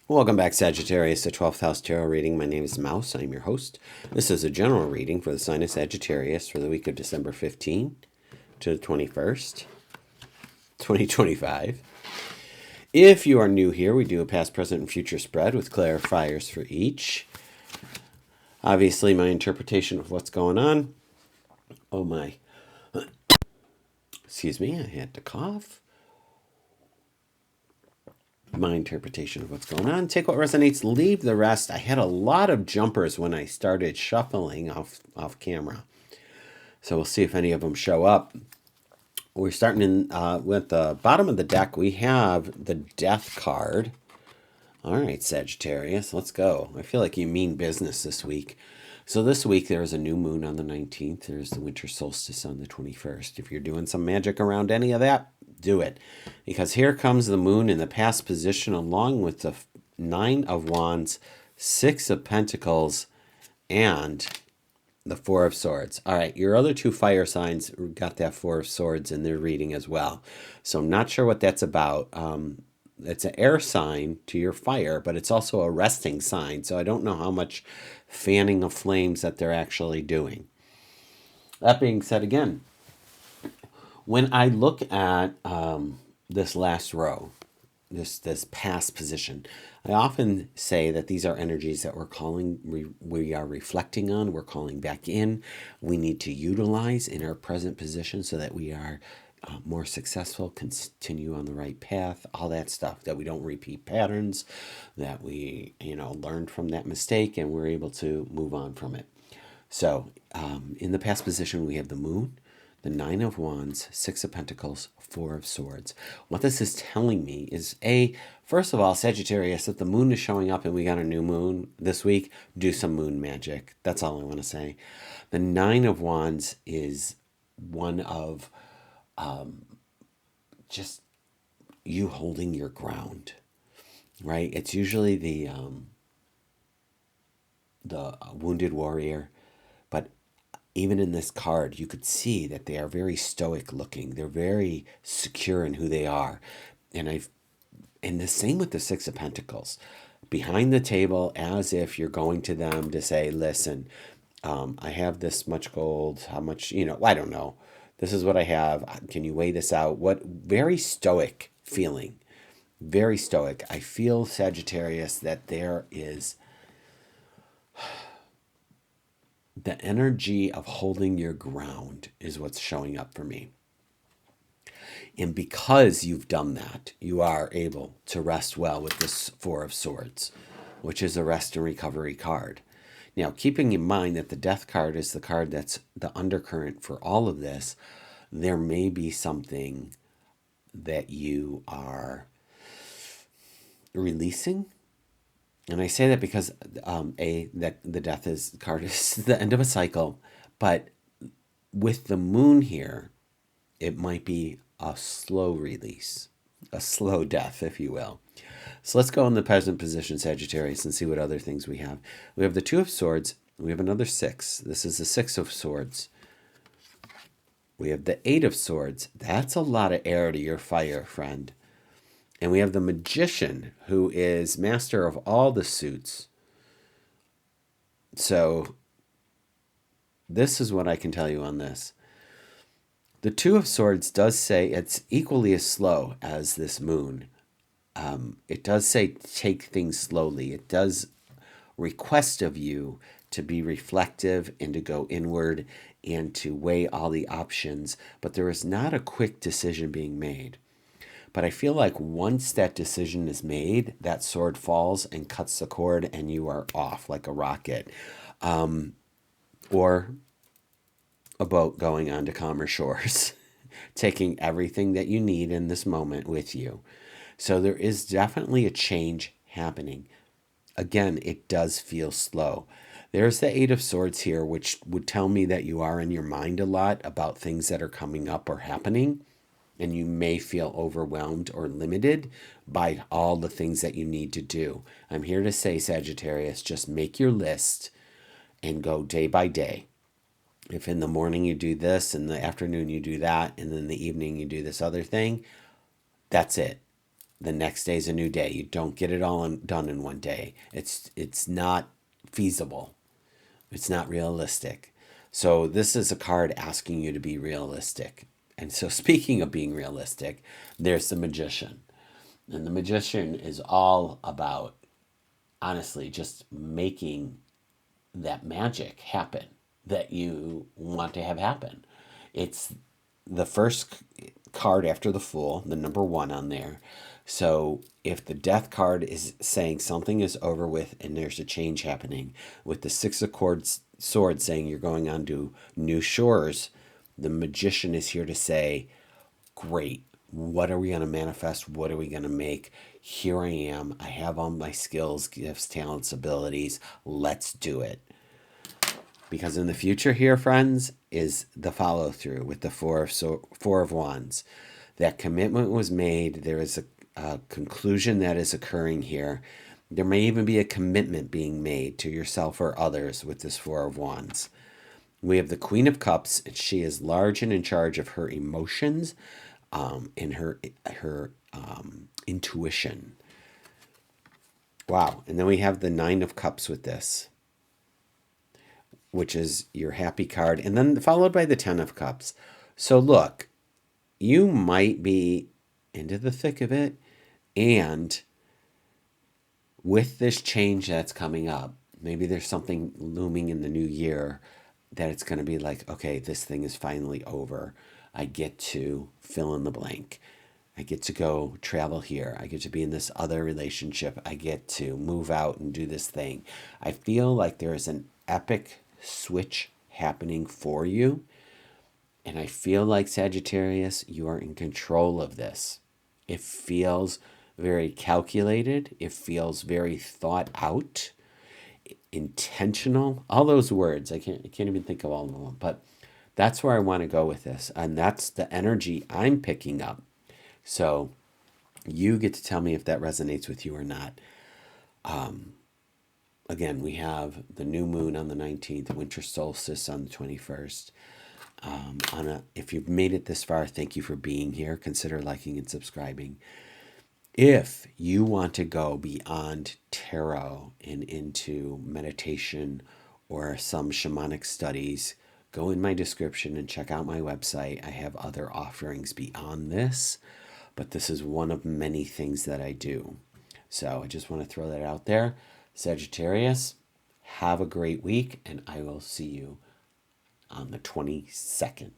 Welcome back, Sagittarius, to 12th House Tarot Reading. My name is Mouse. I'm your host. This is a general reading for the sign of Sagittarius for the week of December 15 to the 21st, 2025. If you are new here, we do a past, present, and future spread with clarifiers for each. Obviously, my interpretation of what's going on. Oh my. Excuse me, I had to cough. My interpretation of what's going on. Take what resonates, leave the rest. I had a lot of jumpers when I started shuffling off camera. So we'll see if any of them show up. We're starting in with the bottom of the deck. We have the Death card. All right, Sagittarius, let's go. I feel like you mean business this week. So this week there is a new moon on the 19th. There's the winter solstice on the 21st. If you're doing some magic around any of that, do it. Because here comes the moon in the past position along with the Nine of Wands, Six of Pentacles, and the Four of Swords. All right, your other two fire signs got that Four of Swords in their reading as well. So I'm not sure what that's about. It's an air sign to your fire, but it's also a resting sign. So I don't know how much fanning of flames that they're actually doing. That being said, again, when I look at this last row, this past position, I often say that these are energies that we are reflecting on, we're calling back in, we need to utilize in our present position so that we are more successful, continue on the right path, all that stuff, that we don't repeat patterns, that we learned from that mistake and we're able to move on from it. So in the past position, we have the moon, the Nine of Wands, Six of Pentacles, Four of Swords. What this is telling me is, first of all, Sagittarius, if the moon is showing up and we got a new moon this week, do some moon magic. That's all I want to say. The Nine of Wands is one of just you holding your ground, right? It's usually the wounded warrior, but even in this card, you could see that they are very stoic looking. They're very secure in who they are. And the same with the Six of Pentacles. Behind the table, as if you're going to them to say, listen, I have this much gold. How much, I don't know. This is what I have. Can you weigh this out? Very stoic feeling. Very stoic. I feel, Sagittarius, that there is the energy of holding your ground is what's showing up for me. And because you've done that, you are able to rest well with this Four of Swords, which is a rest and recovery card. Now, keeping in mind that the Death card is the card that's the undercurrent for all of this, there may be something that you are releasing. And I say that because that the Death card is the end of a cycle, but with the moon here, it might be a slow release, a slow death, if you will. So let's go in the present position, Sagittarius, and see what other things we have. We have the Two of Swords. We have another six. This is the Six of Swords. We have the Eight of Swords. That's a lot of air to your fire, friend. And we have the Magician, who is master of all the suits. So this is what I can tell you on this. The Two of Swords does say it's equally as slow as this moon. It does say take things slowly. It does request of you to be reflective and to go inward and to weigh all the options. But there is not a quick decision being made. But I feel like once that decision is made, that sword falls and cuts the cord and you are off like a rocket. Or a boat going on to calmer shores, taking everything that you need in this moment with you. So there is definitely a change happening. Again, it does feel slow. There's the Eight of Swords here, which would tell me that you are in your mind a lot about things that are coming up or happening. And you may feel overwhelmed or limited by all the things that you need to do. I'm here to say, Sagittarius, just make your list and go day by day. If in the morning you do this, in the afternoon you do that, and then in the evening you do this other thing, that's it. The next day is a new day. You don't get it all done in one day. It's not feasible. It's not realistic. So this is a card asking you to be realistic. And so speaking of being realistic, there's the Magician. And the Magician is all about, honestly, just making that magic happen that you want to have happen. It's the first card after the Fool, the number 1 on there. So if the Death card is saying something is over with and there's a change happening, with the Six of Swords saying you're going on to new shores, the Magician is here to say, great, what are we going to manifest? What are we going to make? Here I am. I have all my skills, gifts, talents, abilities. Let's do it. Because in the future here, friends, is the follow through with the Four of Wands. That commitment was made. There is a conclusion that is occurring here. There may even be a commitment being made to yourself or others with this Four of Wands. We have the Queen of Cups, and she is large and in charge of her emotions and her intuition. Wow. And then we have the Nine of Cups with this, which is your happy card, and then followed by the Ten of Cups. So look, you might be into the thick of it, and with this change that's coming up, maybe there's something looming in the new year that it's going to be like, okay, this thing is finally over. I get to fill in the blank. I get to go travel here. I get to be in this other relationship. I get to move out and do this thing. I feel like there is an epic switch happening for you. And I feel like, Sagittarius, you are in control of this. It feels very calculated. It feels very thought out, intentional. All those words. I can't even think of all of them. But that's where I want to go with this. And that's the energy I'm picking up. So you get to tell me if that resonates with you or not. Again, we have the new moon on the 19th, winter solstice on the 21st. If you've made it this far, thank you for being here. Consider liking and subscribing. If you want to go beyond tarot and into meditation or some shamanic studies, go in my description and check out my website. I have other offerings beyond this, but this is one of many things that I do. So I just want to throw that out there. Sagittarius, have a great week, and I will see you on the 22nd.